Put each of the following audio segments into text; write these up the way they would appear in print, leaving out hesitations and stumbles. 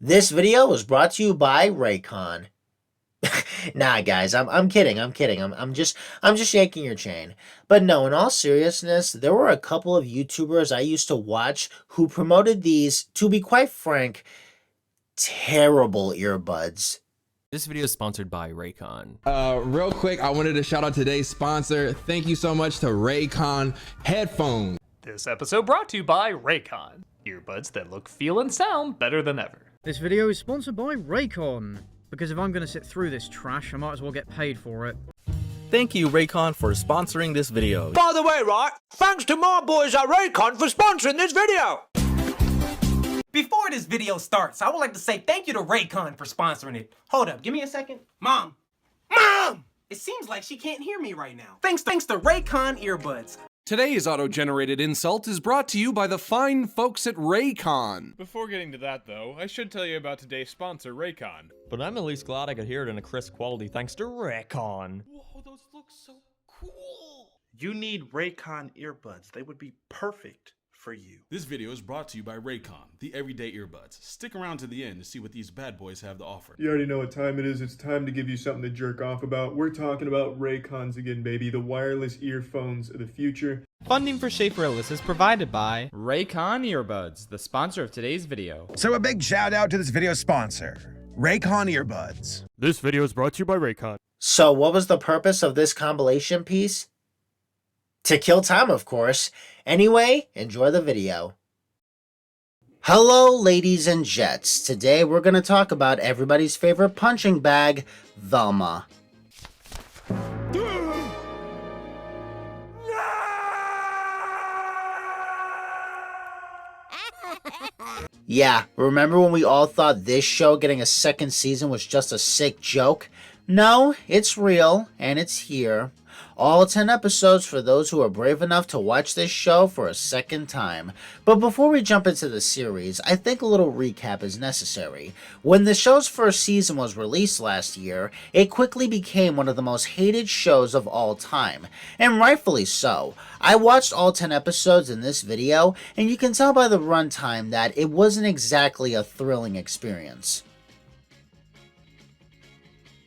This video was brought to you by Raycon. Nah, guys, I'm kidding. I'm just yanking your chain. But no, in all seriousness, there were a couple of YouTubers I used to watch who promoted these, to be quite frank, terrible earbuds. This video is sponsored by Raycon. Real quick, I wanted to shout out today's sponsor. Thank you so much to Raycon headphones. This episode brought to you by Raycon. Earbuds that look, feel, and sound better than ever. This video is sponsored by Raycon, because if I'm going to sit through this trash, I might as well get paid for it. Thank you, Raycon, for sponsoring this video. By the way, right, thanks to my boys at Raycon for sponsoring this video. Before this video starts, I would like to say thank you to Raycon for sponsoring it. Hold up, give me a second. Mom! It seems like she can't hear me right now. Thanks to Raycon earbuds. Today's auto-generated insult is brought to you by the fine folks at Raycon. Before getting to that, though, I should tell you about today's sponsor, Raycon. But I'm at least glad I could hear it in a crisp quality thanks to Raycon. Whoa, those look so cool. You need Raycon earbuds. They would be perfect for you. This video is brought to you by Raycon, the everyday earbuds. Stick around to the end to see what these bad boys have to offer. You already know what time it is. It's time to give you something to jerk off about. We're talking about Raycons again, baby. The wireless earphones of the future. Funding for Schaefer Ellis is provided by Raycon Earbuds, the sponsor of today's video. So a big shout out to this video sponsor, Raycon Earbuds. This video is brought to you by Raycon. So what was the purpose of this compilation piece? To kill time, of course. Anyway, enjoy the video. Hello, ladies and jets. Today we're going to talk about everybody's favorite punching bag, Velma. Yeah, remember when we all thought this show getting a second season was just a sick joke? No, it's real, and it's here. All 10 episodes for those who are brave enough to watch this show for a second time. But before we jump into the series, I think a little recap is necessary. When the show's first season was released last year, it quickly became one of the most hated shows of all time, and rightfully so. I watched all 10 episodes in this video, and you can tell by the runtime that it wasn't exactly a thrilling experience.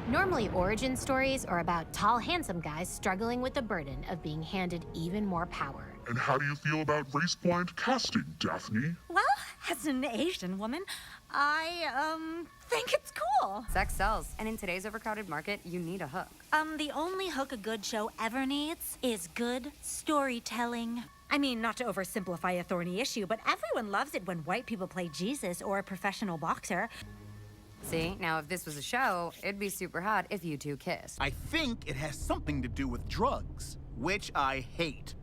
Normally, origin stories are about tall, handsome guys struggling with the burden of being handed even more power. And how do you feel about race-blind casting, Daphne? Well, as an Asian woman, I, think it's cool. Sex sells, and in today's overcrowded market, you need a hook. The only hook a good show ever needs is good storytelling. I mean, not to oversimplify a thorny issue, but everyone loves it when white people play Jesus or a professional boxer. See, now if this was a show, it'd be super hot if you two kissed. I think it has something to do with drugs, which I hate.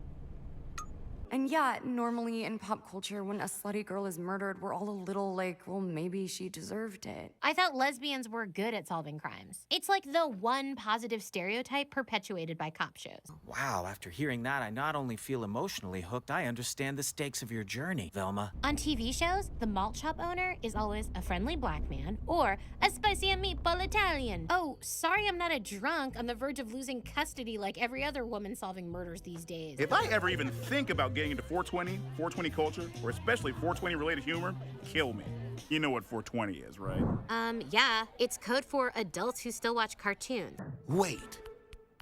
And yeah, normally in pop culture, when a slutty girl is murdered, we're all a little like, well, maybe she deserved it. I thought lesbians were good at solving crimes. It's like the one positive stereotype perpetuated by cop shows. Wow, after hearing that, I not only feel emotionally hooked, I understand the stakes of your journey, Velma. On TV shows, the malt shop owner is always a friendly black man or a spicy and meatball Italian. Oh, sorry I'm not a drunk on the verge of losing custody like every other woman solving murders these days. If I ever even think about getting into 420 culture, or especially 420 related humor, kill me. You know what 420 is, right? Yeah, it's code for adults who still watch cartoons. Wait.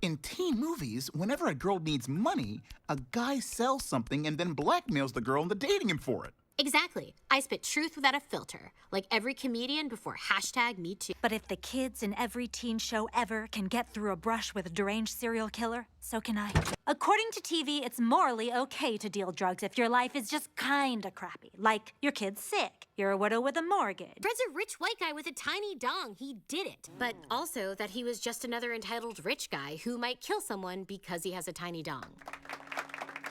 In teen movies, whenever a girl needs money, a guy sells something and then blackmails the girl into dating him for it. Exactly. I spit truth without a filter, like every comedian before #MeToo. But if the kids in every teen show ever can get through a brush with a deranged serial killer, so can I. According to TV, it's morally okay to deal drugs if your life is just kinda crappy. Like, your kid's sick, you're a widow with a mortgage. Fred's a rich white guy with a tiny dong. He did it. But also that he was just another entitled rich guy who might kill someone because he has a tiny dong.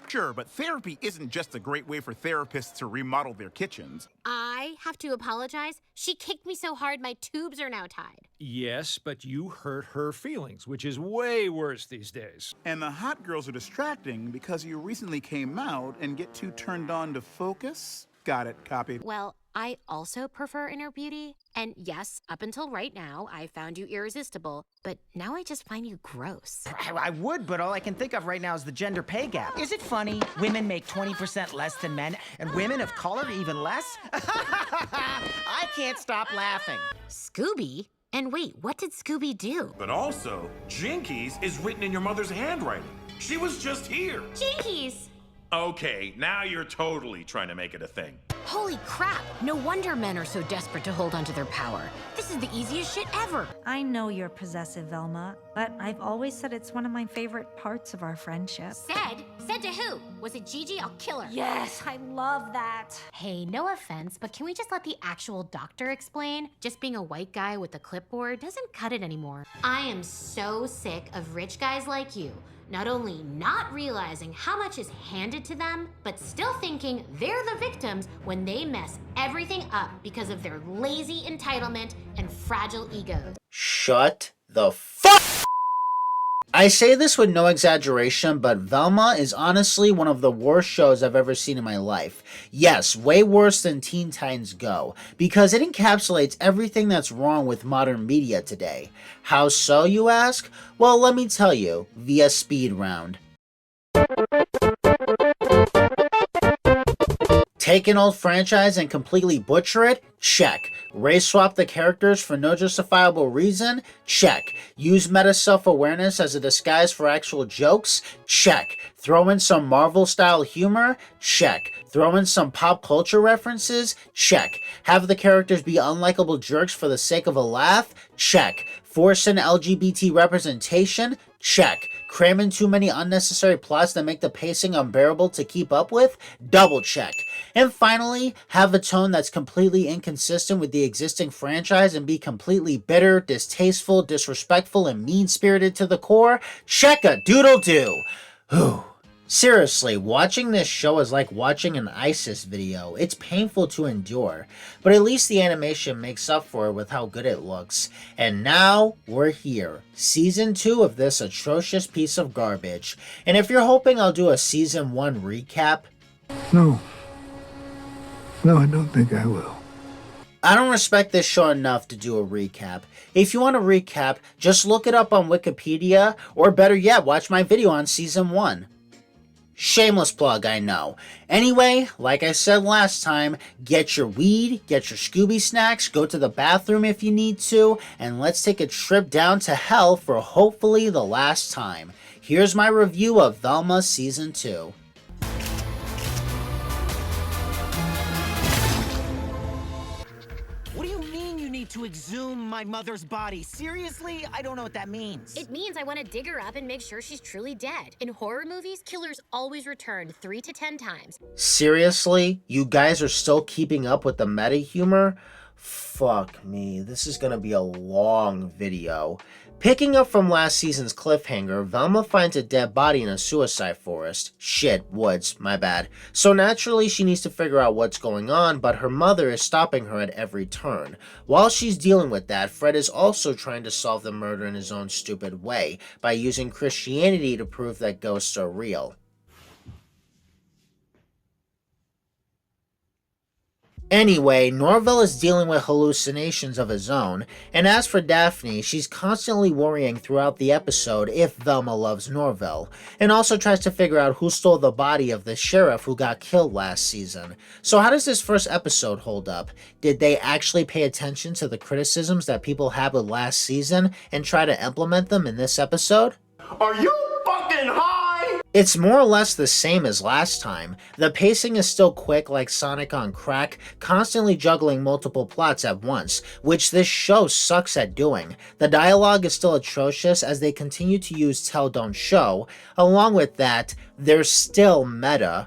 Sure, but therapy isn't just a great way for therapists to remodel their kitchens. I have to apologize. She kicked me so hard my tubes are now tied. Yes, but you hurt her feelings, which is way worse these days. And the hot girls are distracting because you recently came out and get too turned on to focus? Got it, copied. Well, I also prefer inner beauty. And yes, up until right now, I found you irresistible, but now I just find you gross. I would, but all I can think of right now is the gender pay gap. Is it funny? Women make 20% less than men, and women of color even less? I can't stop laughing. Scooby? And wait, what did Scooby do? But also, Jinkies is written in your mother's handwriting. She was just here. Jinkies! Okay, now you're totally trying to make it a thing. Holy crap! No wonder men are so desperate to hold onto their power. This is the easiest shit ever. I know you're possessive, Velma, but I've always said it's one of my favorite parts of our friendship. Said? Said to who? Was it Gigi? I'll kill her. Yes, I love that. Hey, no offense, but can we just let the actual doctor explain? Just being a white guy with a clipboard doesn't cut it anymore. I am so sick of rich guys like you. Not only not realizing how much is handed to them, but still thinking they're the victims when they mess everything up because of their lazy entitlement and fragile egos. Shut the fuck. I say this with no exaggeration, but Velma is honestly one of the worst shows I've ever seen in my life. Yes, way worse than Teen Titans Go, because it encapsulates everything that's wrong with modern media today. How so, you ask? Well, let me tell you, via speed round. Take an old franchise and completely butcher it? Check. Race swap the characters for no justifiable reason? Check. Use meta self-awareness as a disguise for actual jokes? Check. Throw in some Marvel-style humor? Check. Throw in some pop culture references? Check. Have the characters be unlikable jerks for the sake of a laugh? Check. Force in LGBT representation? Check. Cram in too many unnecessary plots that make the pacing unbearable to keep up with? Double check. And finally, have a tone that's completely inconsistent with the existing franchise and be completely bitter, distasteful, disrespectful, and mean-spirited to the core? Check-a-doodle-doo! Whew. Seriously, watching this show is like watching an ISIS video. It's painful to endure, but at least the animation makes up for it with how good it looks. And now, we're here. Season 2 of this atrocious piece of garbage. And if you're hoping I'll do a Season 1 recap... No, I don't think I will. I don't respect this show enough to do a recap. If you want a recap, just look it up on Wikipedia, or better yet, watch my video on Season 1. Shameless plug, I know. Anyway, like I said last time, get your weed, get your Scooby snacks, go to the bathroom if you need to, and let's take a trip down to hell for hopefully the last time. Here's my review of Velma Season 2. What do you mean you need to exhume my mother's body? Seriously? I don't know what that means. It means I want to dig her up and make sure she's truly dead. In horror movies, killers always return 3 to 10 times. Seriously? You guys are still keeping up with the meta humor? Fuck me, this is gonna be a long video. Picking up from last season's cliffhanger, Velma finds a dead body in a suicide forest. Shit, woods, my bad. So naturally she needs to figure out what's going on, but her mother is stopping her at every turn. While she's dealing with that, Fred is also trying to solve the murder in his own stupid way, by using Christianity to prove that ghosts are real. Anyway, Norville is dealing with hallucinations of his own, and as for Daphne, she's constantly worrying throughout the episode if Velma loves Norville, and also tries to figure out who stole the body of the sheriff who got killed last season. So how does this first episode hold up? Did they actually pay attention to the criticisms that people had with last season and try to implement them in this episode? Are you fucking high? It's more or less the same as last time. The pacing is still quick like Sonic on crack, constantly juggling multiple plots at once, which this show sucks at doing. The dialogue is still atrocious as they continue to use tell don't show. Along with that, they're still meta.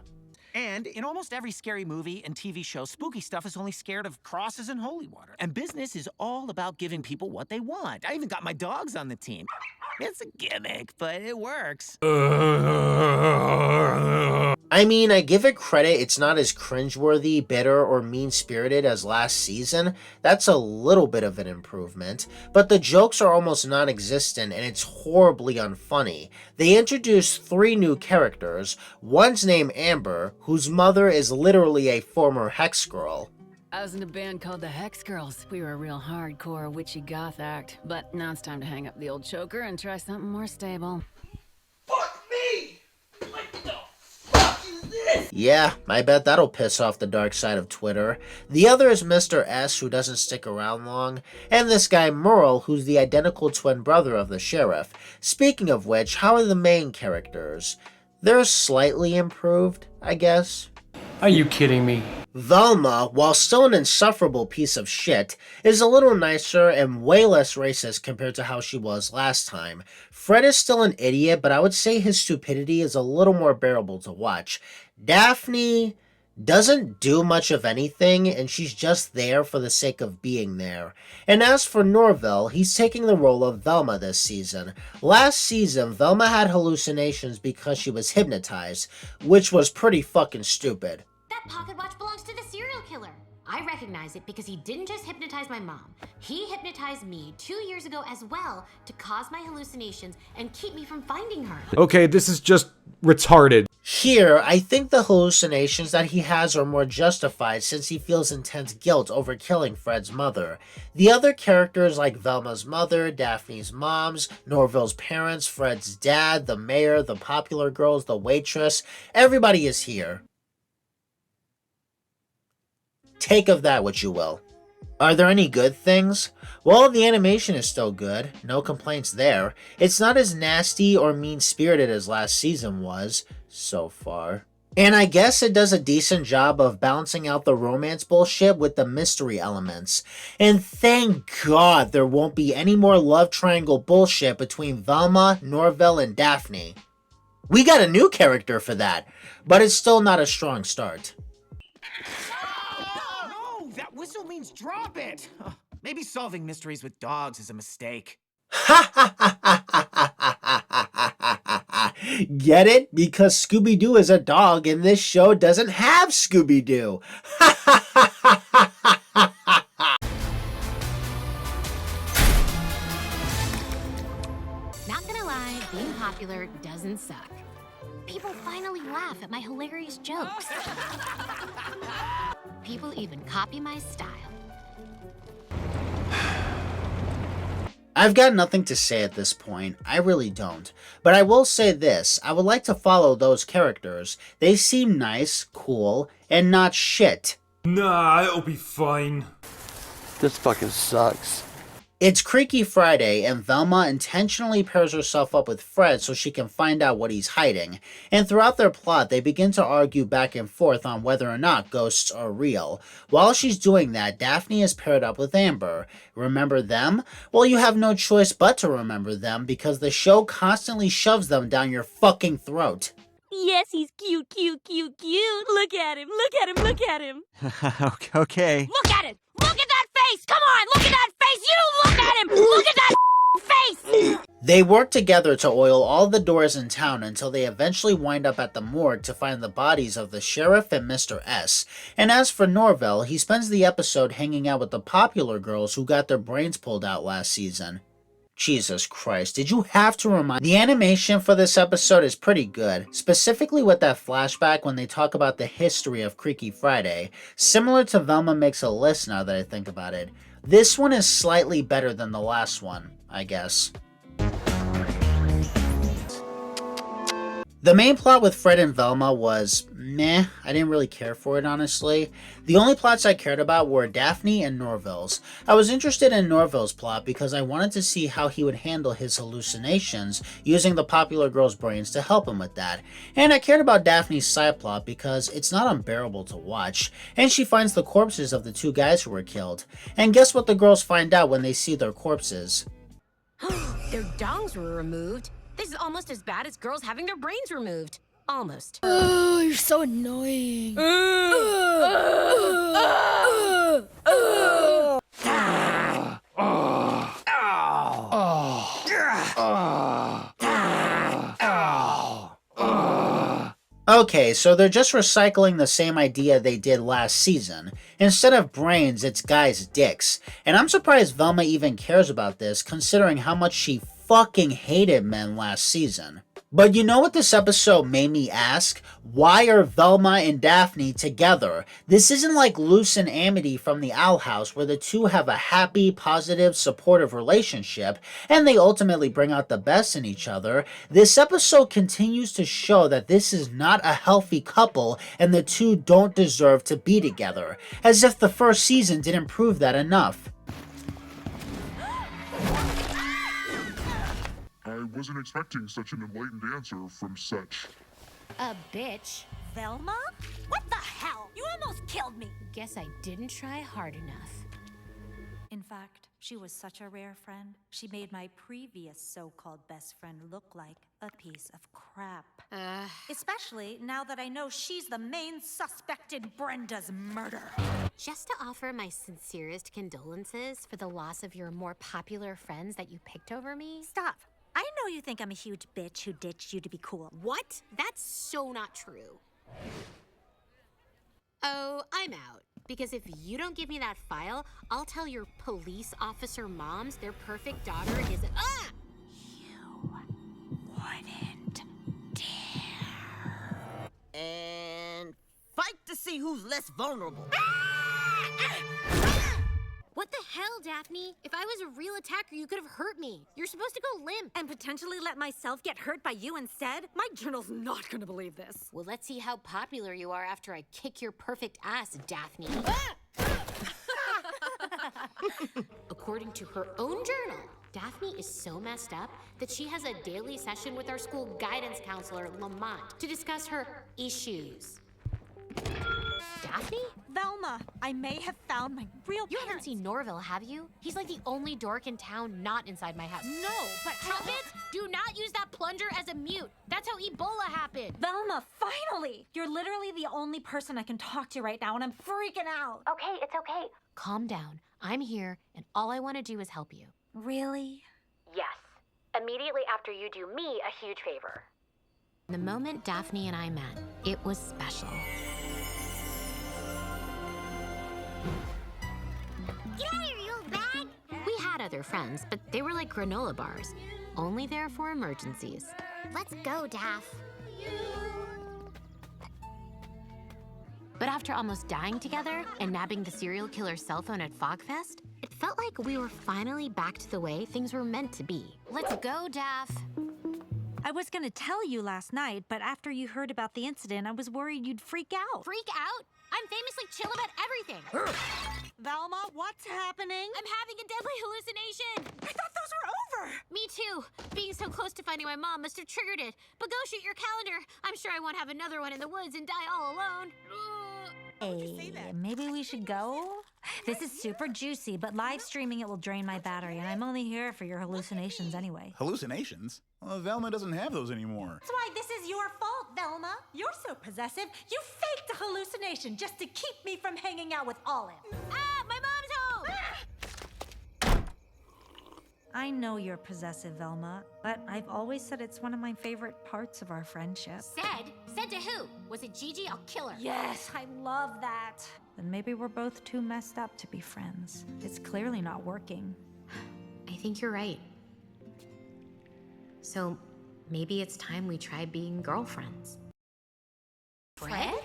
And in almost every scary movie and TV show, spooky stuff is only scared of crosses and holy water. And business is all about giving people what they want. I even got my dogs on the team. It's a gimmick, but it works. I mean, I give it credit it's not as cringeworthy, bitter, or mean-spirited as last season. That's a little bit of an improvement. But the jokes are almost non-existent and it's horribly unfunny. They introduced 3 new characters. One's named Amber, whose mother is literally a former Hex girl. I was in a band called the Hex Girls. We were a real hardcore witchy goth act. But now it's time to hang up the old choker and try something more stable. Yeah, I bet that'll piss off the dark side of Twitter. The other is Mr. S, who doesn't stick around long, and this guy Merle, who's the identical twin brother of the sheriff. Speaking of which, how are the main characters? They're slightly improved, I guess. Are you kidding me? Velma, while still an insufferable piece of shit, is a little nicer and way less racist compared to how she was last time. Fred is still an idiot, but I would say his stupidity is a little more bearable to watch. Daphne doesn't do much of anything, and she's just there for the sake of being there. And as for Norville, he's taking the role of Velma this season. Last season, Velma had hallucinations because she was hypnotized, which was pretty fucking stupid. That pocket watch belongs to the serial killer. I recognize it because he didn't just hypnotize my mom. He hypnotized me 2 years ago as well to cause my hallucinations and keep me from finding her. Okay, this is just retarded. Here, I think the hallucinations that he has are more justified since he feels intense guilt over killing Fred's mother. The other characters like Velma's mother, Daphne's moms, Norville's parents, Fred's dad, the mayor, the popular girls, the waitress, everybody is here. Take of that what you will. Are there any good things? Well, the animation is still good. No complaints there. It's not as nasty or mean-spirited as last season was, so far. And I guess it does a decent job of balancing out the romance bullshit with the mystery elements. And thank God there won't be any more love triangle bullshit between Velma, Norville, and Daphne. We got a new character for that, but it's still not a strong start. That whistle means drop it! Maybe solving mysteries with dogs is a mistake. Get it? Because Scooby-Doo is a dog and this show doesn't have Scooby-Doo. Not gonna lie, being popular doesn't suck. People finally laugh at my hilarious jokes. People even copy my style. I've got nothing to say at this point, I really don't. But I will say this, I would like to follow those characters. They seem nice, cool, and not shit. Nah, it'll be fine. This fucking sucks. It's Creaky Friday, and Velma intentionally pairs herself up with Fred so she can find out what he's hiding. And throughout their plot, they begin to argue back and forth on whether or not ghosts are real. While she's doing that, Daphne is paired up with Amber. Remember them? Well, you have no choice but to remember them because the show constantly shoves them down your fucking throat. Yes, he's cute, cute, cute, cute. Look at him, look at him, look at him. Okay. Look at it! Look at that face! Come on, look at that face! You look at him! Look at that face! They work together to oil all the doors in town until they eventually wind up at the morgue to find the bodies of the sheriff and Mr. S. And as for Norville, he spends the episode hanging out with the popular girls who got their brains pulled out last season. Jesus Christ, did you have to remind... The animation for this episode is pretty good, specifically with that flashback when they talk about the history of Creaky Friday, similar to Velma Makes a List now that I think about it. This one is slightly better than the last one, I guess. The main plot with Fred and Velma was meh. I didn't really care for it, honestly. The only plots I cared about were Daphne and Norville's. I was interested in Norville's plot because I wanted to see how he would handle his hallucinations using the popular girl's brains to help him with that. And I cared about Daphne's side plot because it's not unbearable to watch. And she finds the corpses of the two guys who were killed. And guess what the girls find out when they see their corpses? Their dongs were removed. This is almost as bad as girls having their brains removed. Almost. Oh, you're so annoying. Okay, so they're just recycling the same idea they did last season. Instead of brains, it's guys' dicks. And I'm surprised Velma even cares about this, considering how much she fucking hated men last season. But you know what this episode made me ask? Why are Velma and Daphne together? This isn't like Luce and Amity from the Owl House, where the two have a happy, positive, supportive relationship, and they ultimately bring out the best in each other. This episode continues to show that this is not a healthy couple, and the two don't deserve to be together, as if the first season didn't prove that enough. I wasn't expecting such an enlightened answer from such A bitch. Velma? What the hell? You almost killed me! Guess I didn't try hard enough. In fact, she was such a rare friend. She made my previous so-called best friend look like a piece of crap. Especially now that I know she's the main suspect in Brenda's murder. Just to offer my sincerest condolences for the loss of your more popular friends that you picked over me. Stop. I know you think I'm a huge bitch who ditched you to be cool. What? That's so not true. Oh, I'm out. Because if you don't give me that file, I'll tell your police officer moms their perfect daughter is ah! You wouldn't dare. And fight to see who's less vulnerable. What the hell, Daphne? If I was a real attacker, you could have hurt me. You're supposed to go limp. And potentially let myself get hurt by you instead? My journal's not gonna believe this. Well, let's see how popular you are after I kick your perfect ass, Daphne. According to her own journal, Daphne is so messed up that she has a daily session with our school guidance counselor, Lamont, to discuss her issues. Daphne? Velma, I may have found my real You haven't seen Norville, have you? He's like the only dork in town not inside my house. No, but Stop it! Do not use that plunger as a mute. That's how Ebola happened. Velma, finally! You're literally the only person I can talk to right now, and I'm freaking out. Okay, it's okay. Calm down. I'm here, and all I want to do is help you. Really? Yes. Immediately after you do me a huge favor. The moment Daphne and I met, it was special. Get out of here, you old bag! We had other friends, but they were like granola bars. Only there for emergencies. Let's go, Daph. But after almost dying together and nabbing the serial killer's cell phone at Fogfest, it felt like we were finally back to the way things were meant to be. Let's go, Daph. I was gonna tell you last night, but after you heard about the incident, I was worried you'd freak out. Freak out? I'm famously chill about everything. Velma, what's happening? I'm having a deadly hallucination. I thought those were over. Me too. Being so close to finding my mom must have triggered it. But go shoot your calendar. I'm sure I won't have another one in the woods and die all alone. Hey, maybe we should go? This is super juicy, but live streaming it will drain my battery, and I'm only here for your hallucinations anyway. Hallucinations? Well, Velma doesn't have those anymore. That's why this is your fault, Velma. You're so possessive, you faked a hallucination just to keep me from hanging out with Olive. Ah, my mom's home! I know you're possessive, Velma, but I've always said it's one of my favorite parts of our friendship. Said to who? Was it Gigi? I'll kill her. Yes, I love that. Then maybe we're both too messed up to be friends. It's clearly not working. I think you're right. So maybe it's time we try being girlfriends. Fred?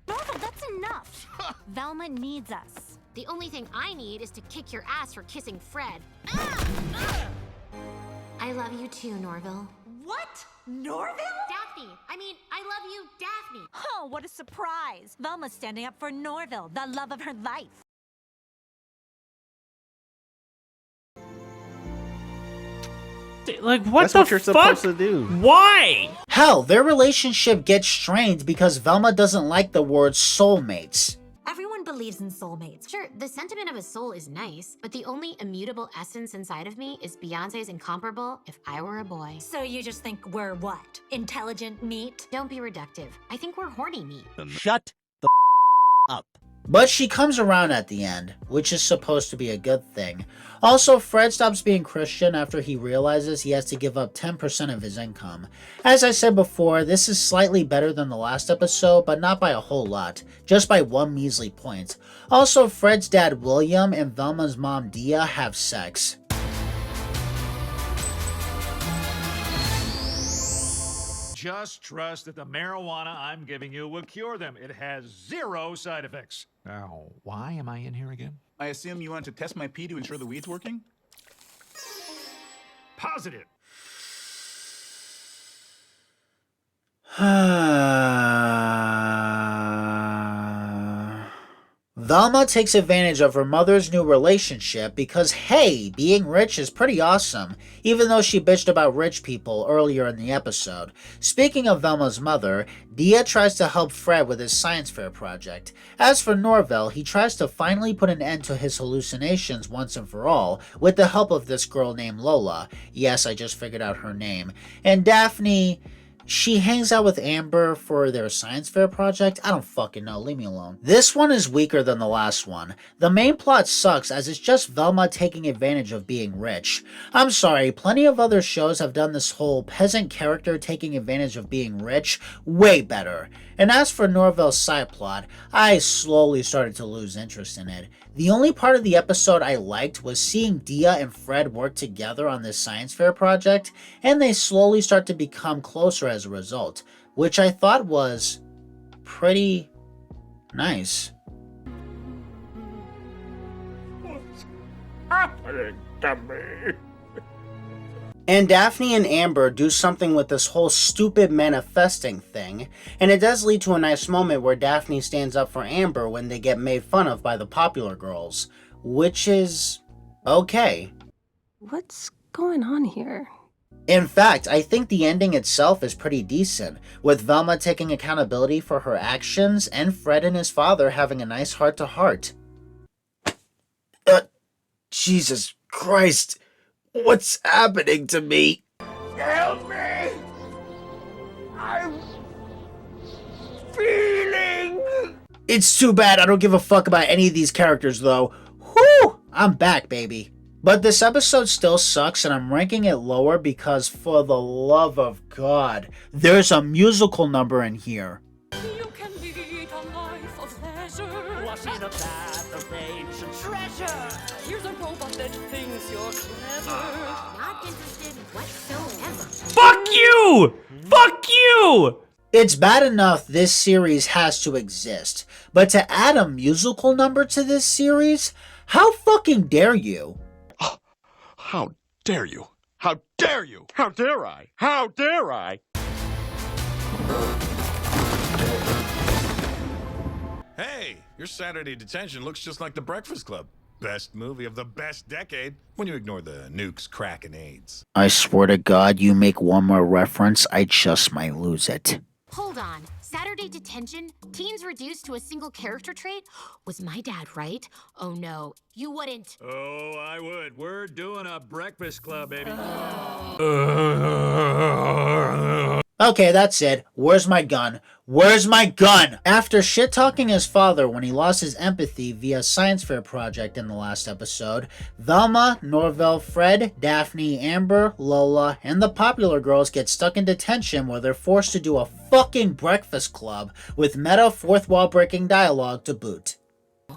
Norval, that's enough. Velma needs us. The only thing I need is to kick your ass for kissing Fred. I love you too, Norville. What? Norville? Daphne! I mean, I love you, Daphne! Oh, what a surprise! Velma's standing up for Norville, the love of her life. Like, what That's the what you're fuck? supposed to do. Why? Hell, their relationship gets strained because Velma doesn't like the word soulmates. Everyone believes in soulmates. Sure, the sentiment of a soul is nice, but the only immutable essence inside of me is Beyonce's incomparable If I Were a Boy. So you just think we're what? Intelligent meat? Don't be reductive. I think we're horny meat. Shut the up. But she comes around at the end, which is supposed to be a good thing. Also, Fred stops being Christian after he realizes he has to give up 10% of his income. As I said before, this is slightly better than the last episode, but not by a whole lot, just by one measly point. Also, Fred's dad William and Velma's mom Dia have sex. just trust that the marijuana I'm giving you will cure them. It has 0 side effects. Now, why am I in here again? I assume you want to test my pee to ensure the weed's working? Positive. Velma takes advantage of her mother's new relationship because, hey, being rich is pretty awesome, even though she bitched about rich people earlier in the episode. Speaking of Velma's mother, Dia tries to help Fred with his science fair project. As for Norvell, he tries to finally put an end to his hallucinations once and for all, with the help of this girl named Lola. Yes, I just figured out her name. And Daphne... she hangs out with Amber for their science fair project? I don't fucking know, leave me alone. This one is weaker than the last one. The main plot sucks as it's just Velma taking advantage of being rich. I'm sorry, plenty of other shows have done this whole peasant character taking advantage of being rich way better. And as for Norvell's side plot, I slowly started to lose interest in it. The only part of the episode I liked was seeing Dia and Fred work together on this science fair project, and they slowly start to become closer as a result, which I thought was pretty nice. What's happening to me? And Daphne and Amber do something with this whole stupid manifesting thing, and it does lead to a nice moment where Daphne stands up for Amber when they get made fun of by the popular girls, which is okay. What's going on here? In fact, I think the ending itself is pretty decent, with Velma taking accountability for her actions and Fred and his father having a nice heart-to-heart. Jesus Christ. What's happening to me? Help me! I'm feeling... It's too bad I don't give a fuck about any of these characters though. Whew! I'm back, baby. But this episode still sucks and I'm ranking it lower because for the love of God, there's a musical number in here. You can lead a life of leisure. Wash in a bath of ancient treasure. Here's a robot that thinks you're clever. Not interested whatsoever. Fuck you! Fuck you! It's bad enough this series has to exist, but to add a musical number to this series? How fucking dare you? How dare you? How dare you? How dare I? How dare I? Hey, your Saturday detention looks just like The Breakfast Club. Best movie of the best decade, when you ignore the nukes, crack, and AIDS. I swear to God, you make one more reference, I just might lose it. Hold on. Saturday detention? Teens reduced to a single character trait? Was my dad right? Oh no, you wouldn't. Oh, I would. We're doing a Breakfast Club, baby. Okay, that's it. Where's my gun? Where's my gun? After shit-talking his father when he lost his empathy via science fair project in the last episode, Velma, Norvell, Fred, Daphne, Amber, Lola, and the popular girls get stuck in detention where they're forced to do a fucking breakfast club with meta fourth wall breaking dialogue to boot.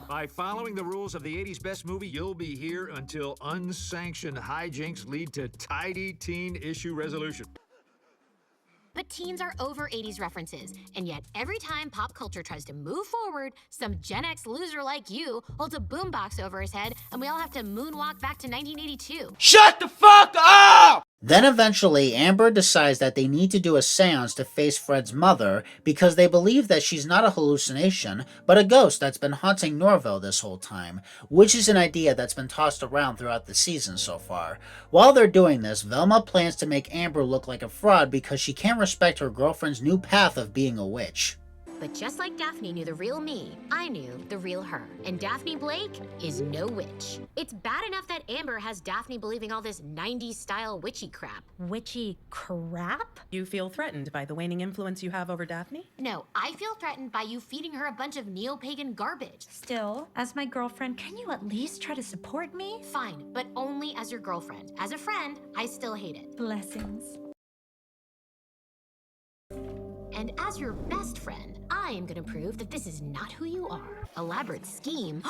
By following the rules of the 80s best movie, you'll be here until unsanctioned hijinks lead to tidy teen issue resolution. But teens are over 80s references, and yet every time pop culture tries to move forward, some Gen X loser like you holds a boombox over his head, and we all have to moonwalk back to 1982. Shut the fuck up! Then eventually, Amber decides that they need to do a seance to face Fred's mother because they believe that she's not a hallucination, but a ghost that's been haunting Norvell this whole time, which is an idea that's been tossed around throughout the season so far. While they're doing this, Velma plans to make Amber look like a fraud because she can't respect her girlfriend's new path of being a witch. But just like Daphne knew the real me, I knew the real her. And Daphne Blake is no witch. It's bad enough that Amber has Daphne believing all this 90s style witchy crap. Witchy crap? You feel threatened by the waning influence you have over Daphne? No, I feel threatened by you feeding her a bunch of neo-pagan garbage. Still, as my girlfriend, can you at least try to support me? Fine, but only as your girlfriend. As a friend, I still hate it. Blessings. And as your best friend, I am gonna prove that this is not who you are. Elaborate scheme.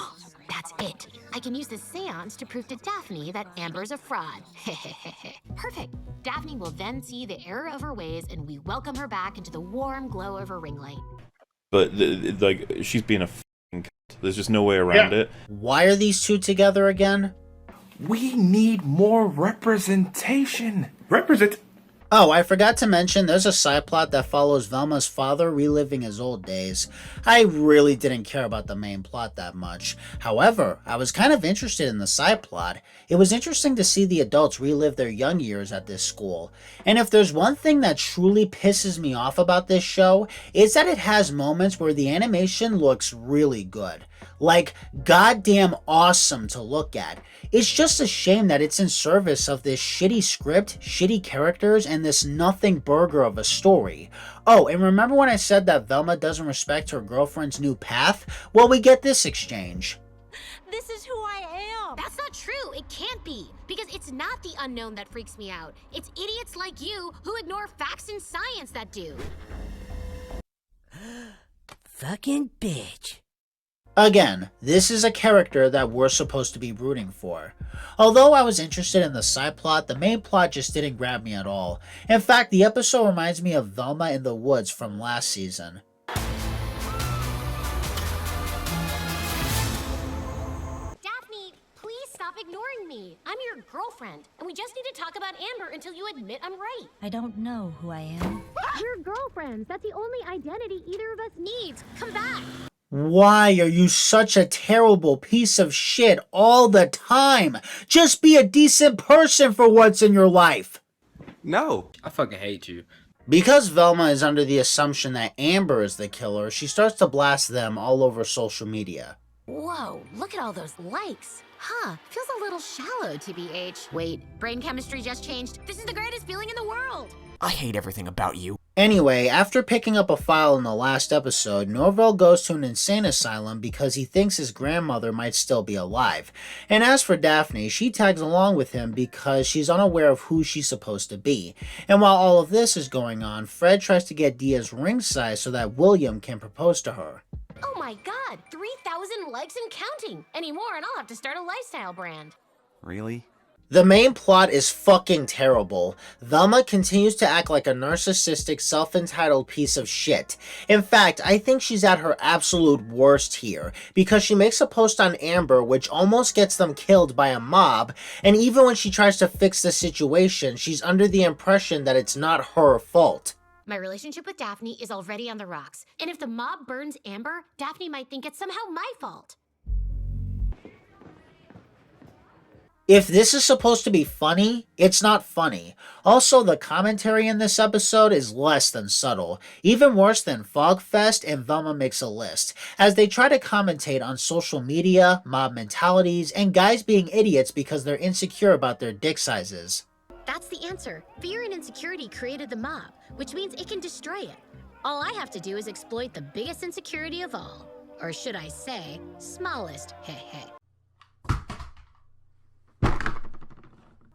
That's it. I can use the seance to prove to Daphne that Amber's a fraud. Perfect. Daphne will then see the error of her ways and we welcome her back into the warm glow of her ring light. But like, she's being a f***ing cunt. There's just no way around it. Why are these two together again? We need more representation. Oh, I forgot to mention, there's a side plot that follows Velma's father reliving his old days. I really didn't care about the main plot that much. However, I was kind of interested in the side plot. It was interesting to see the adults relive their young years at this school. And if there's one thing that truly pisses me off about this show, it's that it has moments where the animation looks really good. Like, goddamn awesome to look at. It's just a shame that it's in service of this shitty script, shitty characters, and this nothing burger of a story. Oh, and remember when I said that Velma doesn't respect her girlfriend's new path? Well, we get this exchange. This is who I am. That's not true. It can't be. Because it's not the unknown that freaks me out. It's idiots like you who ignore facts and science that do. Fucking bitch. Again, this is a character that we're supposed to be rooting for. Although I was interested in the side plot, the main plot just didn't grab me at all. In fact, the episode reminds me of Velma in the Woods from last season. Daphne, please stop ignoring me. I'm your girlfriend, and we just need to talk about Amber until you admit I'm right. I don't know who I am. We're girlfriends. That's the only identity either of us needs. Come back. Why are you such a terrible piece of shit all the time? Just be a decent person for once in your life. No. I fucking hate you. Because Velma is under the assumption that Amber is the killer, she starts to blast them all over social media. Whoa, look at all those likes. Huh, feels a little shallow, TBH. Wait, brain chemistry just changed. This is the greatest feeling in the world. I hate everything about you. Anyway, after picking up a file in the last episode, Norvell goes to an insane asylum because he thinks his grandmother might still be alive. And as for Daphne, she tags along with him because she's unaware of who she's supposed to be. And while all of this is going on, Fred tries to get Diaz ringside so that William can propose to her. Oh my god, 3,000 likes and counting. Any more and I'll have to start a lifestyle brand. Really? The main plot is fucking terrible. Velma continues to act like a narcissistic, self-entitled piece of shit. In fact, I think she's at her absolute worst here, because she makes a post on Amber which almost gets them killed by a mob, and even when she tries to fix the situation, she's under the impression that it's not her fault. My relationship with Daphne is already on the rocks, and if the mob burns Amber, Daphne might think it's somehow my fault. If this is supposed to be funny, it's not funny. Also, the commentary in this episode is less than subtle, even worse than Fogfest and Velma Makes a List, as they try to commentate on social media, mob mentalities, and guys being idiots because they're insecure about their dick sizes. That's the answer. Fear and insecurity created the mob, which means it can destroy it. All I have to do is exploit the biggest insecurity of all. Or should I say, smallest, heh heh.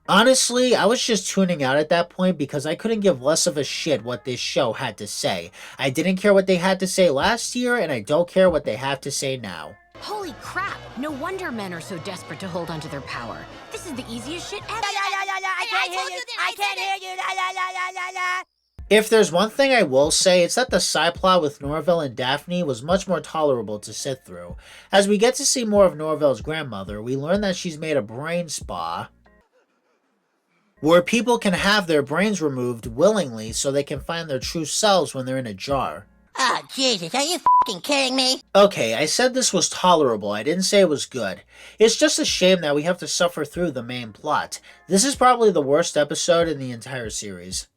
Honestly, I was just tuning out at that point because I couldn't give less of a shit what this show had to say. I didn't care what they had to say last year, and I don't care what they have to say now. Holy crap! No wonder men are so desperate to hold onto their power. This is the easiest shit ever. I can't hear you. I can't hear you. La la la la la la. If there's one thing I will say, it's that the side plot with Norvell and Daphne was much more tolerable to sit through. As we get to see more of Norvell's grandmother, we learn that she's made a brain spa where people can have their brains removed willingly so they can find their true selves when they're in a jar. Oh, Jesus, are you fucking kidding me? Okay, I said this was tolerable, I didn't say it was good. It's just a shame that we have to suffer through the main plot. This is probably the worst episode in the entire series.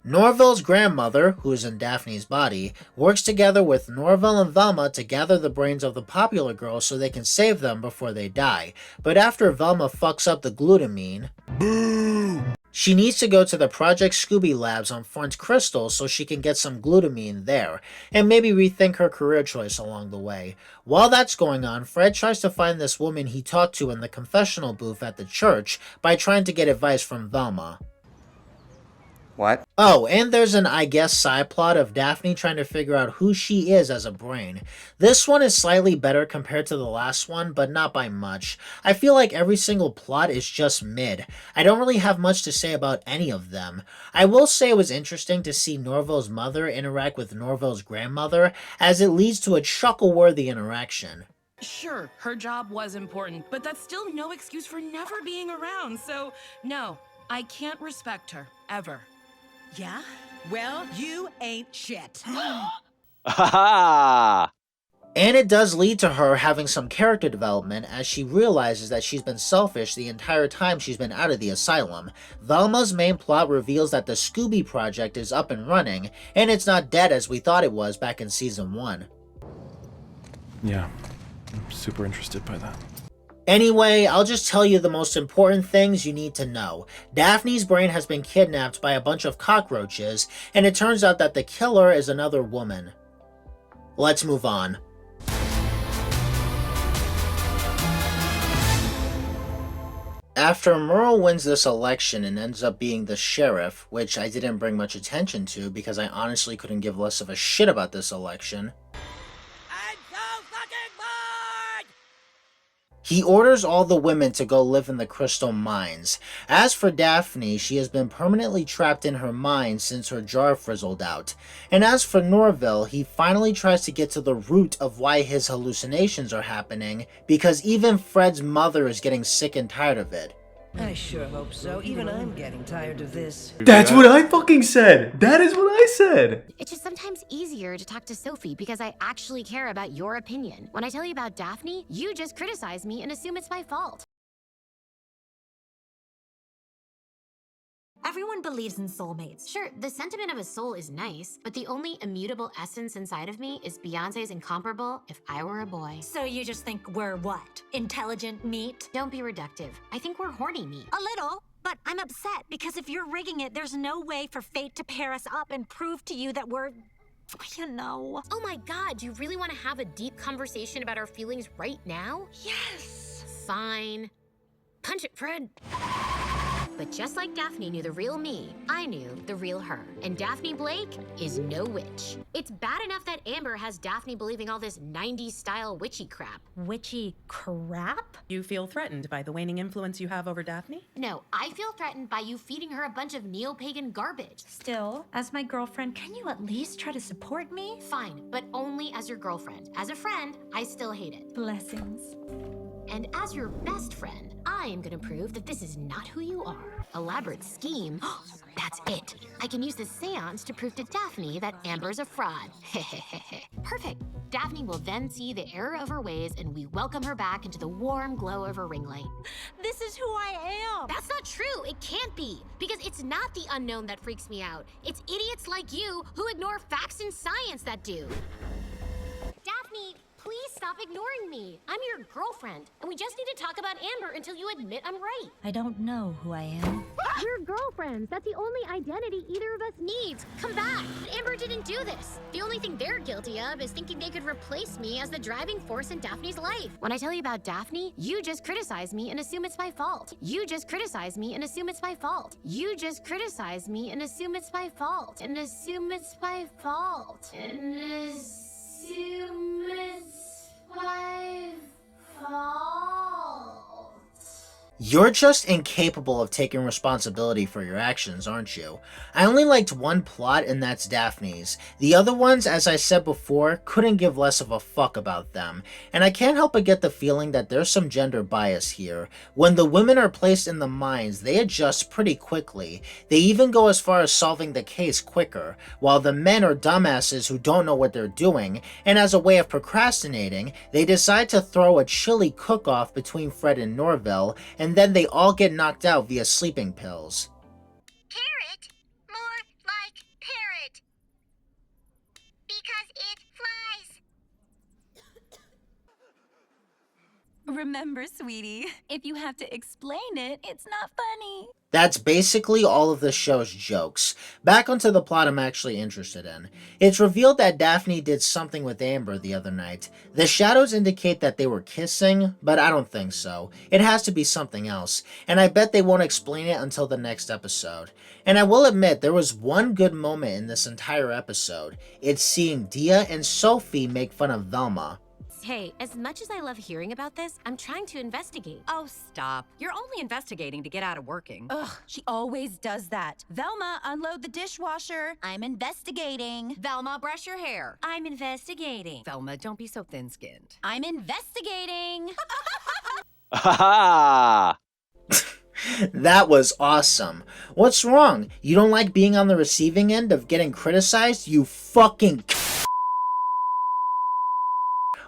Norvell's grandmother, who is in Daphne's body, works together with Norvell and Velma to gather the brains of the popular girls so they can save them before they die. But after Velma fucks up the glutamine, she needs to go to the Project Scooby labs on Front Crystal so she can get some glutamine there, and maybe rethink her career choice along the way. While that's going on, Fred tries to find this woman he talked to in the confessional booth at the church by trying to get advice from Velma. What? Oh, and there's an I guess side plot of Daphne trying to figure out who she is as a brain. This one is slightly better compared to the last one, but not by much. I feel like every single plot is just mid. I don't really have much to say about any of them. I will say it was interesting to see Norville's mother interact with Norville's grandmother, as it leads to a chuckle-worthy interaction. Sure, her job was important, but that's still no excuse for never being around, so no, I can't respect her, ever. Yeah? Well, you ain't shit. Ha And it does lead to her having some character development as she realizes that she's been selfish the entire time she's been out of the asylum. Velma's main plot reveals that the Scooby Project is up and running, and it's not dead as we thought it was back in season 1. Yeah, I'm super interested by that. Anyway, I'll just tell you the most important things you need to know. Daphne's brain has been kidnapped by a bunch of cockroaches, and it turns out that the killer is another woman. Let's move on. After Merle wins this election and ends up being the sheriff, which I didn't bring much attention to because I honestly couldn't give less of a shit about this election, he orders all the women to go live in the crystal mines. As for Daphne, she has been permanently trapped in her mind since her jar frizzled out. And as for Norville, he finally tries to get to the root of why his hallucinations are happening, because even Fred's mother is getting sick and tired of it. I sure hope so. Even I'm getting tired of this. That's what I fucking said! That is what I said! It's just sometimes easier to talk to Sophie because I actually care about your opinion. When I tell you about Daphne, you just criticize me and assume it's my fault. Everyone believes in soulmates. Sure, the sentiment of a soul is nice, but the only immutable essence inside of me is Beyonce's incomparable If I Were a Boy. So you just think we're what? Intelligent meat? Don't be reductive. I think we're horny meat. A little, but I'm upset because if you're rigging it, there's no way for fate to pair us up and prove to you that we're, you know. Oh my god, do you really want to have a deep conversation about our feelings right now? Yes. Fine. Punch it, Fred. But just like Daphne knew the real me, I knew the real her. And Daphne Blake is no witch. It's bad enough that Amber has Daphne believing all this 90s style witchy crap. Witchy crap? You feel threatened by the waning influence you have over Daphne? No, I feel threatened by you feeding her a bunch of neo-pagan garbage. Still, as my girlfriend, can you at least try to support me? Fine, but only as your girlfriend. As a friend, I still hate it. Blessings. And as your best friend, I am gonna prove that this is not who you are. Elaborate scheme. That's it. I can use the seance to prove to Daphne that Amber's a fraud. Perfect. Daphne will then see the error of her ways and we welcome her back into the warm glow of her ring light. This is who I am. That's not true. It can't be. Because it's not the unknown that freaks me out. It's idiots like you who ignore facts and science that do. Daphne, please stop ignoring me. I'm your girlfriend, and we just need to talk about Amber until you admit I'm right. I don't know who I am. We're girlfriends. That's the only identity either of us needs. Come back. Amber didn't do this. The only thing they're guilty of is thinking they could replace me as the driving force in Daphne's life. When I tell you about Daphne, you just criticize me and assume it's my fault. You just criticize me and assume it's my fault. You just criticize me and assume it's my fault. And assume it's my fault. And assume it's my fault. You're just incapable of taking responsibility for your actions, aren't you? I only liked one plot, and that's Daphne's. The other ones, as I said before, couldn't give less of a fuck about them. And I can't help but get the feeling that there's some gender bias here. When the women are placed in the mines, they adjust pretty quickly. They even go as far as solving the case quicker, while the men are dumbasses who don't know what they're doing, and as a way of procrastinating, they decide to throw a chili cook-off between Fred and Norville, and then they all get knocked out via sleeping pills. Parrot? More like parrot. Because it flies. Remember, sweetie, if you have to explain it, it's not funny. That's basically all of the show's jokes. Back onto the plot I'm actually interested in. It's revealed that Daphne did something with Amber the other night. The shadows indicate that they were kissing, but I don't think so. It has to be something else, and I bet they won't explain it until the next episode. And I will admit, there was one good moment in this entire episode. It's seeing Dia and Sophie make fun of Velma. Hey, as much as I love hearing about this, I'm trying to investigate. Oh, stop. You're only investigating to get out of working. Ugh, she always does that. Velma, unload the dishwasher. I'm investigating. Velma, brush your hair. I'm investigating. Velma, don't be so thin-skinned. I'm investigating. Ha ha! That was awesome. What's wrong? You don't like being on the receiving end of getting criticized? You fucking...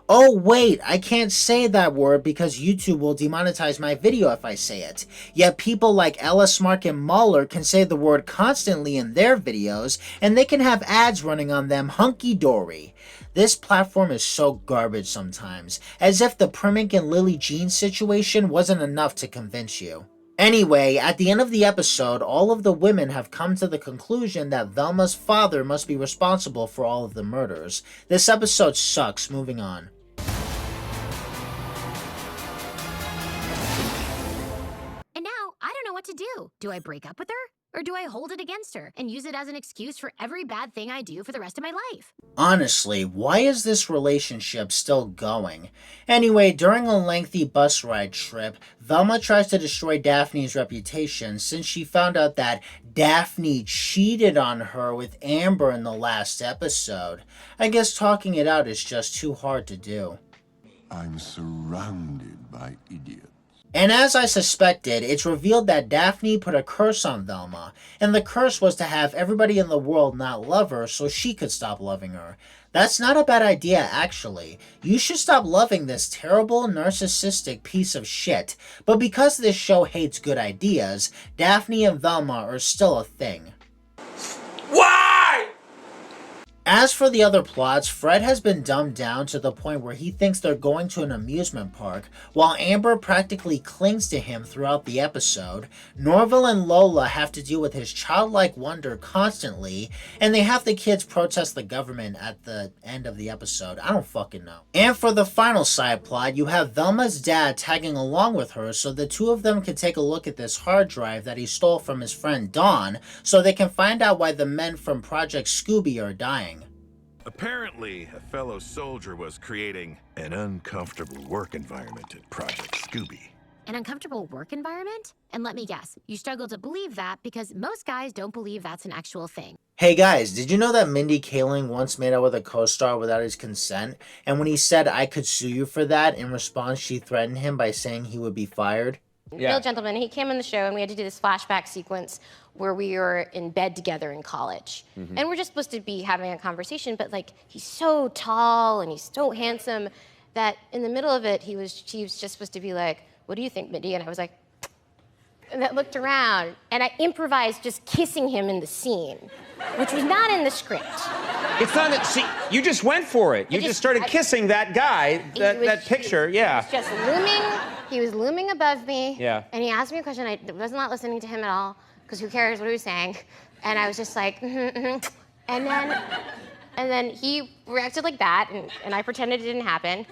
Oh wait, I can't say that word because YouTube will demonetize my video if I say it. Yet people like Ellis, Mark, and Mahler can say the word constantly in their videos, and they can have ads running on them hunky-dory. This platform is so garbage sometimes, as if the Primic and Lily Jean situation wasn't enough to convince you. Anyway, at the end of the episode, all of the women have come to the conclusion that Velma's father must be responsible for all of the murders. This episode sucks. Moving on. And now, I don't know what to do. Do I break up with her? Or do I hold it against her and use it as an excuse for every bad thing I do for the rest of my life? Honestly, why is this relationship still going? Anyway, during a lengthy bus ride trip, Velma tries to destroy Daphne's reputation since she found out that Daphne cheated on her with Amber in the last episode. I guess talking it out is just too hard to do. I'm surrounded by idiots. And as I suspected, it's revealed that Daphne put a curse on Velma, and the curse was to have everybody in the world not love her so she could stop loving her. That's not a bad idea, actually. You should stop loving this terrible, narcissistic piece of shit. But because this show hates good ideas, Daphne and Velma are still a thing. As for the other plots, Fred has been dumbed down to the point where he thinks they're going to an amusement park, while Amber practically clings to him throughout the episode. Norville and Lola have to deal with his childlike wonder constantly, and they have the kids protest the government at the end of the episode. I don't fucking know. And for the final side plot, you have Velma's dad tagging along with her so the two of them can take a look at this hard drive that he stole from his friend Dawn, so they can find out why the men from Project Scooby are dying. Apparently, a fellow soldier was creating an uncomfortable work environment at Project Scooby. An uncomfortable work environment? And let me guess, you struggle to believe that because most guys don't believe that's an actual thing. Hey guys, did you know that Mindy Kaling once made out with a co-star without his consent? And when he said, "I could sue you for that," in response she threatened him by saying he would be fired? Real gentleman, he came in the show and we had to do this flashback sequence where we were in bed together in college. And we're just supposed to be having a conversation, but like he's so tall and he's so handsome that in the middle of it, he was just supposed to be like, "What do you think, Mindy?" And I was like, and I looked around and I improvised just kissing him in the scene, which was not in the script. It's not that, see, you just went for it. You just started kissing that guy, that picture, yeah. He was just looming, he was looming above me. Yeah. And he asked me a question, I was not listening to him at all, because who cares what he was saying? And I was just like, And then he reacted like that, and I pretended it didn't happen.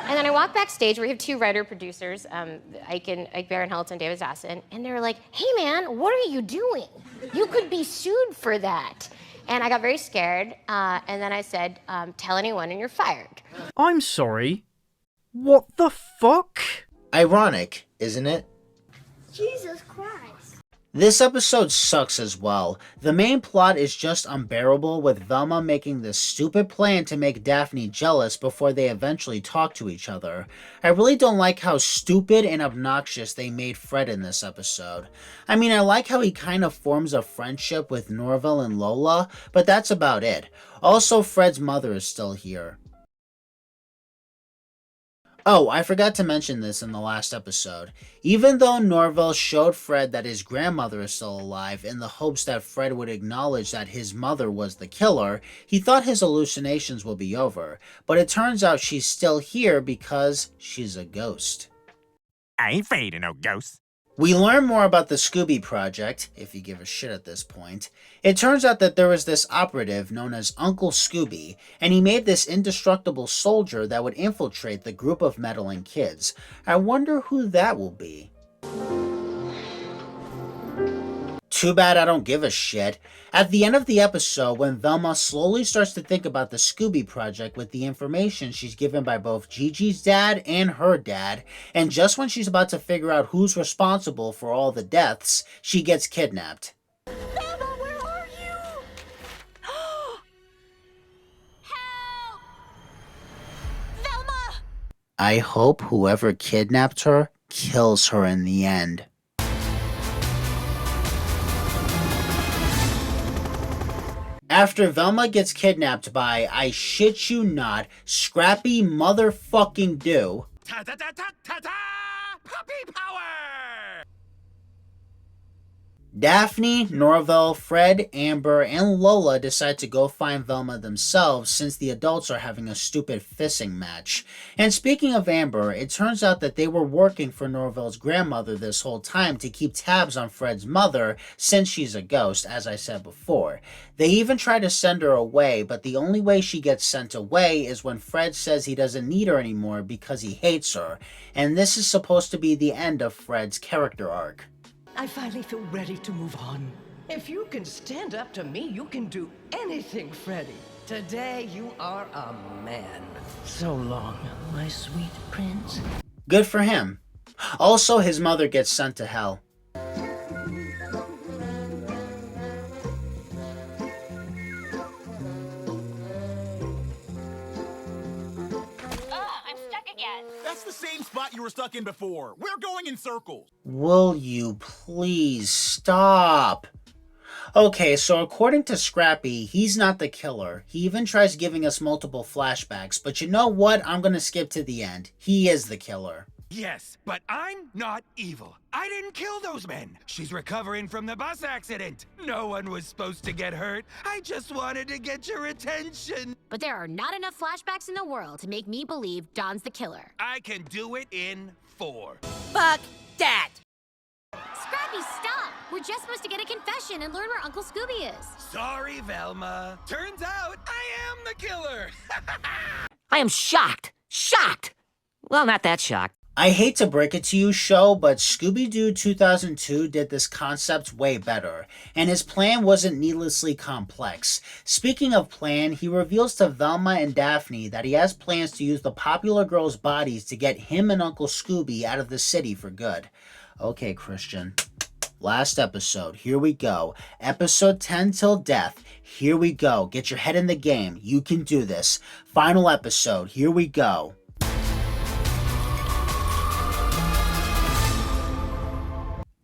And then I walked backstage, where we have two writer-producers, Ike Barinholtz and David Zassin, and they were like, "Hey man, what are you doing? You could be sued for that." And I got very scared, and then I said, "Tell anyone and you're fired." I'm sorry. What the fuck? Ironic, isn't it? Jesus Christ. This episode sucks as well. The main plot is just unbearable, with Velma making this stupid plan to make Daphne jealous before they eventually talk to each other. I really don't like how stupid and obnoxious they made Fred in this episode. I mean, I like how he kind of forms a friendship with Norville and Lola, but that's about it. Also, Fred's mother is still here. Oh, I forgot to mention this in the last episode. Even though Norville showed Fred that his grandmother is still alive in the hopes that Fred would acknowledge that his mother was the killer, he thought his hallucinations would be over. But it turns out she's still here because she's a ghost. I ain't afraid of no ghosts. We learn more about the Scooby Project, if you give a shit at this point. It turns out that there was this operative known as Uncle Scooby, and he made this indestructible soldier that would infiltrate the group of meddling kids. I wonder who that will be. Too bad I don't give a shit. At the end of the episode, when Velma slowly starts to think about the Scooby Project with the information she's given by both Gigi's dad and her dad, and just when she's about to figure out who's responsible for all the deaths, she gets kidnapped. Velma, where are you? Help! Velma! I hope whoever kidnapped her kills her in the end. After Velma gets kidnapped by, I shit you not, Scrappy motherfucking Doo. Ta-ta-ta-ta-ta-ta! Puppy power! Daphne, Norville, Fred, Amber, and Lola decide to go find Velma themselves since the adults are having a stupid fissing match. And speaking of Amber, it turns out that they were working for Norville's grandmother this whole time to keep tabs on Fred's mother since she's a ghost, as I said before. They even try to send her away, but the only way she gets sent away is when Fred says he doesn't need her anymore because he hates her. And this is supposed to be the end of Fred's character arc. I finally feel ready to move on. If you can stand up to me, you can do anything, Freddy. Today, you are a man. So long, my sweet prince. Good for him. Also, his mother gets sent to hell. I'm stuck again. That's the same spot you were stuck in before. We're going in circles. Will you please stop? Okay, so according to Scrappy, he's not the killer. He even tries giving us multiple flashbacks, but you know what? I'm gonna skip to the end. He is the killer. Yes, but I'm not evil. I didn't kill those men. She's recovering from the bus accident. No one was supposed to get hurt. I just wanted to get your attention. But there are not enough flashbacks in the world to make me believe Don's the killer. I can do it in 4. Fuck that! Scrappy, stop! We're just supposed to get a confession and learn where Uncle Scooby is. Sorry, Velma. Turns out I am the killer. I am shocked. Shocked! Well, not that shocked. I hate to break it to you, show, but Scooby-Doo 2002 did this concept way better, and his plan wasn't needlessly complex. Speaking of plan, he reveals to Velma and Daphne that he has plans to use the popular girls' bodies to get him and Uncle Scooby out of the city for good. Okay, Christian. Last episode. Here we go. Episode 10 till death. Here we go. Get your head in the game. You can do this. Final episode. Here we go.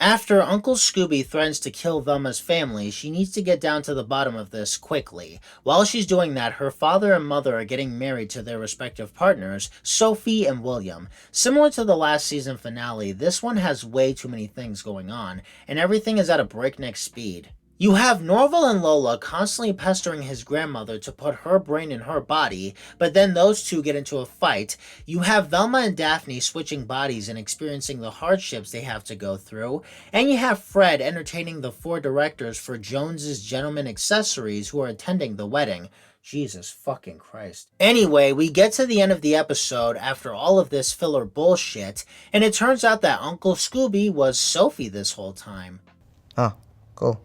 After Uncle Scooby threatens to kill Velma's family, she needs to get down to the bottom of this quickly. While she's doing that, her father and mother are getting married to their respective partners, Sophie and William. Similar to the last season finale, this one has way too many things going on, and everything is at a breakneck speed. You have Norville and Lola constantly pestering his grandmother to put her brain in her body, but then those two get into a fight. You have Velma and Daphne switching bodies and experiencing the hardships they have to go through. And you have Fred entertaining the 4 directors for Jones's Gentleman Accessories who are attending the wedding. Jesus fucking Christ. Anyway, we get to the end of the episode after all of this filler bullshit, and it turns out that Uncle Scooby was Sophie this whole time. Oh, cool.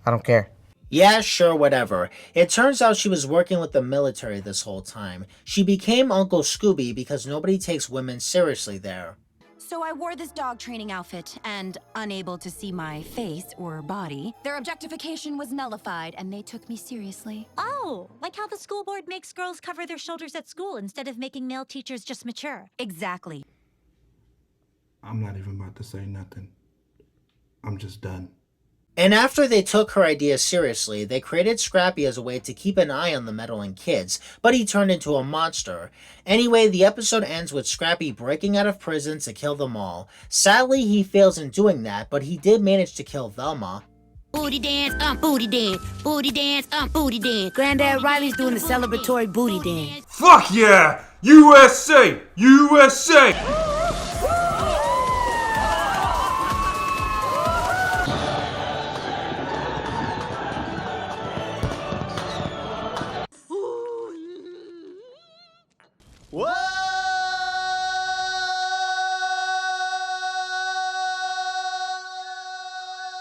I don't care. Yeah, sure, whatever. It turns out she was working with the military this whole time. She became Uncle Scooby because nobody takes women seriously there. So I wore this dog training outfit, and unable to see my face or body, their objectification was nullified, and they took me seriously. Oh, like how the school board makes girls cover their shoulders at school instead of making male teachers just mature. Exactly. I'm not even about to say nothing. I'm just done. And after they took her idea seriously, they created Scrappy as a way to keep an eye on the meddling kids, but he turned into a monster. Anyway, the episode ends with Scrappy breaking out of prison to kill them all. Sadly, he fails in doing that, but he did manage to kill Velma. Booty dance, booty dance. Booty dance, booty dance. Granddad Riley's doing the celebratory booty dance. Fuck yeah! USA! USA! Whoa!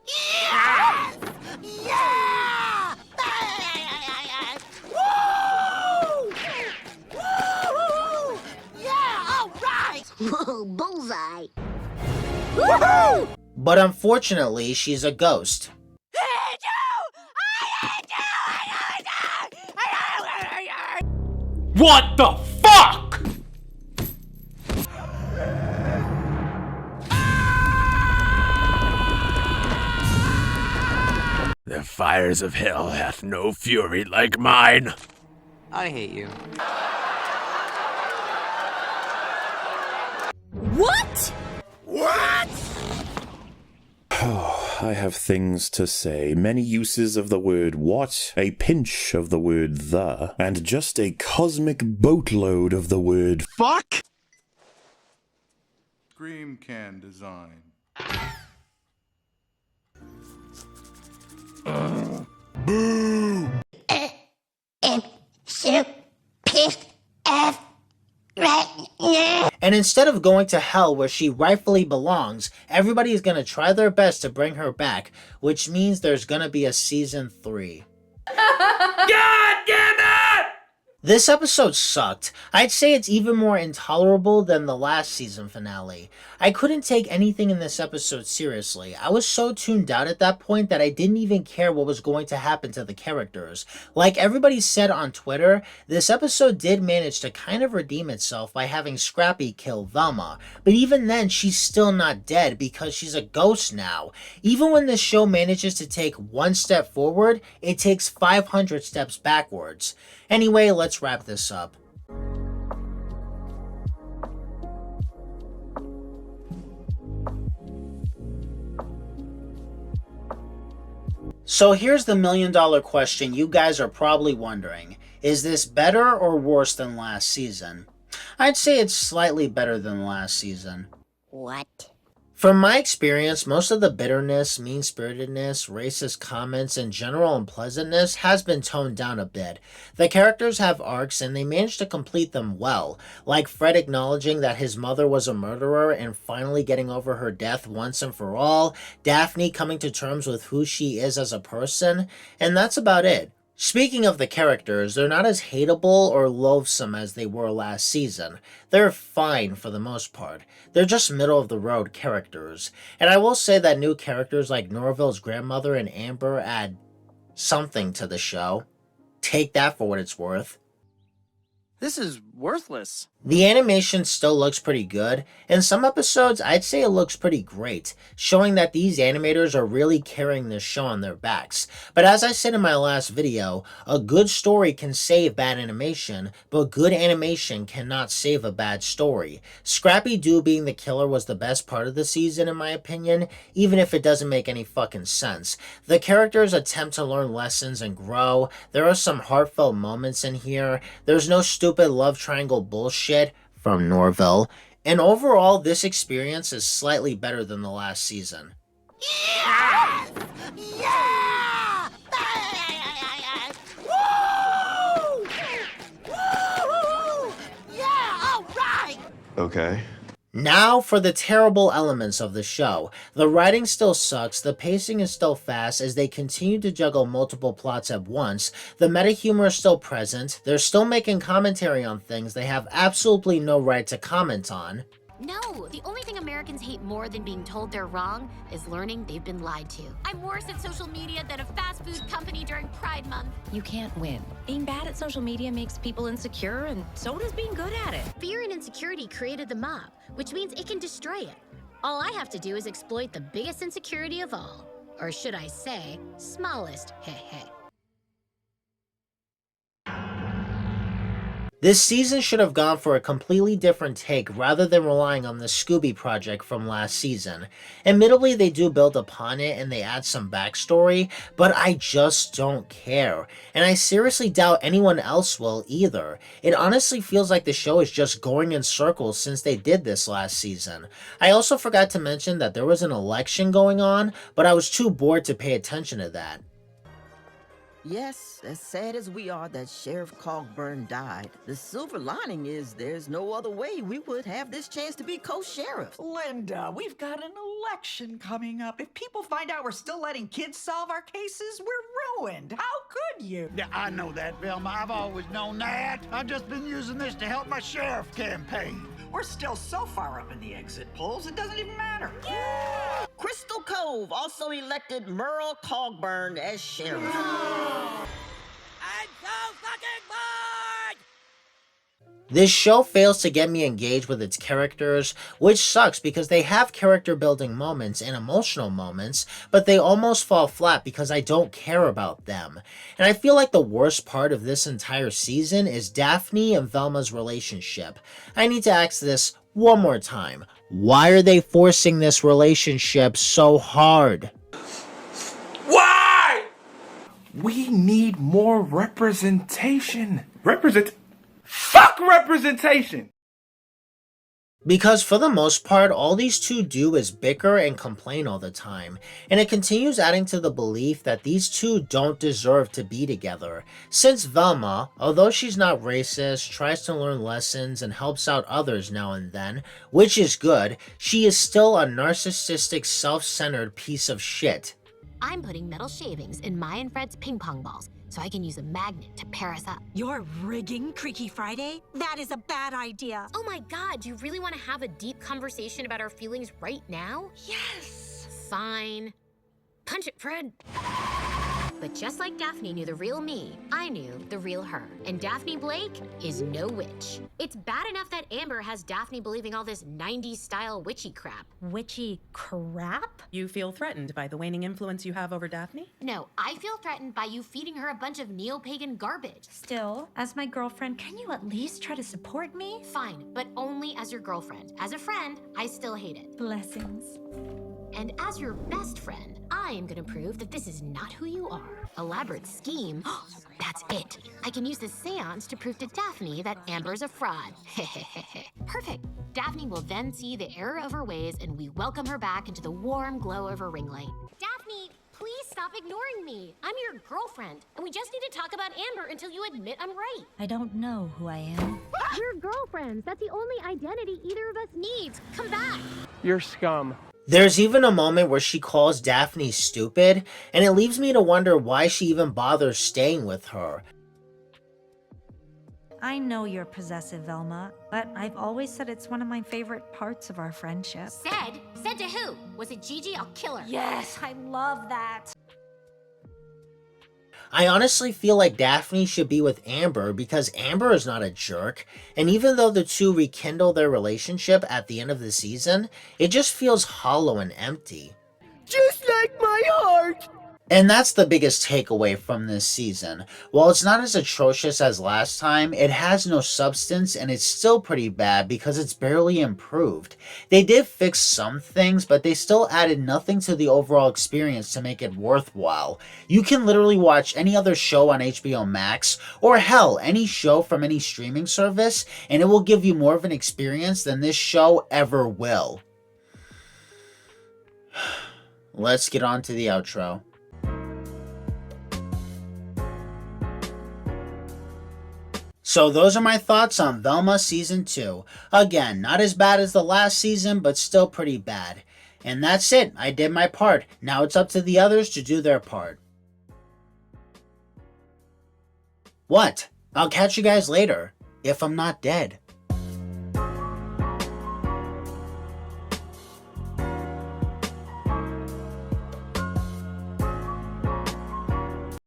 Yeah! Yeah! Woo! Woo! Yeah, all right! Whoa, bullseye! Woohoo! But unfortunately, she's a ghost. What the fuck? The fires of hell hath no fury like mine. I hate you. What? What? I have things to say, many uses of the word what, a pinch of the word the, and just a cosmic boatload of the word fuck. Scream can design. Boo! So pissed off right now. And instead of going to hell where she rightfully belongs, everybody is going to try their best to bring her back, which means there's going to be a season 3. God damn it! This episode sucked. I'd say it's even more intolerable than the last season finale. I couldn't take anything in this episode seriously. I was so tuned out at that point that I didn't even care what was going to happen to the characters. Like everybody said on Twitter, this episode did manage to kind of redeem itself by having Scrappy kill Velma. But even then, she's still not dead because she's a ghost now. Even when this show manages to take one step forward, it takes 500 steps backwards. Anyway, let's wrap this up. So here's the $1 million question you guys are probably wondering. Is this better or worse than last season? I'd say it's slightly better than last season. What? From my experience, most of the bitterness, mean-spiritedness, racist comments, and general unpleasantness has been toned down a bit. The characters have arcs and they manage to complete them well, like Fred acknowledging that his mother was a murderer and finally getting over her death once and for all, Daphne coming to terms with who she is as a person, and that's about it. Speaking of the characters, they're not as hateable or loathsome as they were last season. They're fine for the most part. They're just middle-of-the-road characters. And I will say that new characters like Norville's grandmother and Amber add something to the show. Take that for what it's worth. This is worthless. The animation still looks pretty good. In some episodes, I'd say it looks pretty great, showing that these animators are really carrying this show on their backs. But as I said in my last video, a good story can save bad animation, but good animation cannot save a bad story. Scrappy Doo being the killer was the best part of the season in my opinion, even if it doesn't make any fucking sense. The characters attempt to learn lessons and grow. There are some heartfelt moments in here. There's no stupid love triangle bullshit from Norville, and overall this experience is slightly better than the last season. Yeah! Yeah! Woo! Woo! Yeah, all right! Okay. Now for the terrible elements of the show. The writing still sucks, the pacing is still fast as they continue to juggle multiple plots at once, the meta-humor is still present, they're still making commentary on things they have absolutely no right to comment on. No, the only thing Americans hate more than being told they're wrong is learning they've been lied to. I'm worse at social media than a fast food company during Pride Month. You can't win. Being bad at social media makes people insecure, and so does being good at it. Fear and insecurity created the mob, which means it can destroy it. All I have to do is exploit the biggest insecurity of all, Or should I say, smallest heh. This season should have gone for a completely different take rather than relying on the Scooby project from last season. Admittedly, they do build upon it and they add some backstory, but I just don't care. And I seriously doubt anyone else will either. It honestly feels like the show is just going in circles since they did this last season. I also forgot to mention that there was an election going on, but I was too bored to pay attention to that. Yes, as sad as we are that Sheriff Cogburn died, the silver lining is there's no other way we would have this chance to be co-sheriffs. Linda, we've got an election coming up. If people find out we're still letting kids solve our cases, we're ruined. How could you? Yeah, I know that, Velma. I've always known that. I've just been using this to help my sheriff campaign. We're still so far up in the exit polls, it doesn't even matter. Crystal Cove also elected Merle Cogburn as sheriff. This show fails to get me engaged with its characters, which sucks because they have character building moments and emotional moments, but they almost fall flat because I don't care about them. And I feel like the worst part of this entire season is Daphne and Velma's relationship. I need to ask this one more time. Why are they forcing this relationship so hard? Why? We need more representation. Fuck representation! Because for the most part, all these two do is bicker and complain all the time, and it continues adding to the belief that these two don't deserve to be together. Since Velma, although she's not racist, tries to learn lessons and helps out others now and then, which is good, she is still a narcissistic, self-centered piece of shit. I'm putting metal shavings in my and Fred's ping pong balls, so I can use a magnet to pair us up. You're rigging Creaky Friday? That is a bad idea. Oh my god, do you really want to have a deep conversation about our feelings right now? Yes. Fine. Punch it, Fred. But just like Daphne knew the real me, I knew the real her. And Daphne Blake is no witch. It's bad enough that Amber has Daphne believing all this 90s style witchy crap. Witchy crap? You feel threatened by the waning influence you have over Daphne? No, I feel threatened by you feeding her a bunch of neo-pagan garbage. Still, as my girlfriend, can you at least try to support me? Fine, but only as your girlfriend. As a friend, I still hate it. Blessings. And as your best friend, I am gonna prove that this is not who you are. Elaborate scheme. That's it. I can use this seance to prove to Daphne that Amber's a fraud. Perfect. Daphne will then see the error of her ways and we welcome her back into the warm glow of her ring light. Daphne, please stop ignoring me. I'm your girlfriend, and we just need to talk about Amber until you admit I'm right. I don't know who I am. We're girlfriends. That's the only identity either of us needs. Come back. You're scum. There's even a moment where she calls Daphne stupid, and it leaves me to wonder why she even bothers staying with her. I know you're possessive, Velma, but I've always said it's one of my favorite parts of our friendship. Said? Said to who? Was it Gigi? I'll kill her. Yes, I love that. I honestly feel like Daphne should be with Amber because Amber is not a jerk, and even though the two rekindle their relationship at the end of the season, it just feels hollow and empty. Just like my heart! And that's the biggest takeaway from this season. While it's not as atrocious as last time, it has no substance and it's still pretty bad because it's barely improved. They did fix some things, but they still added nothing to the overall experience to make it worthwhile. You can literally watch any other show on HBO Max, or hell, any show from any streaming service, and it will give you more of an experience than this show ever will. Let's get on to the outro. So those are my thoughts on Velma Season 2. Again, not as bad as the last season, but still pretty bad. And that's it. I did my part. Now it's up to the others to do their part. What? I'll catch you guys later, if I'm not dead.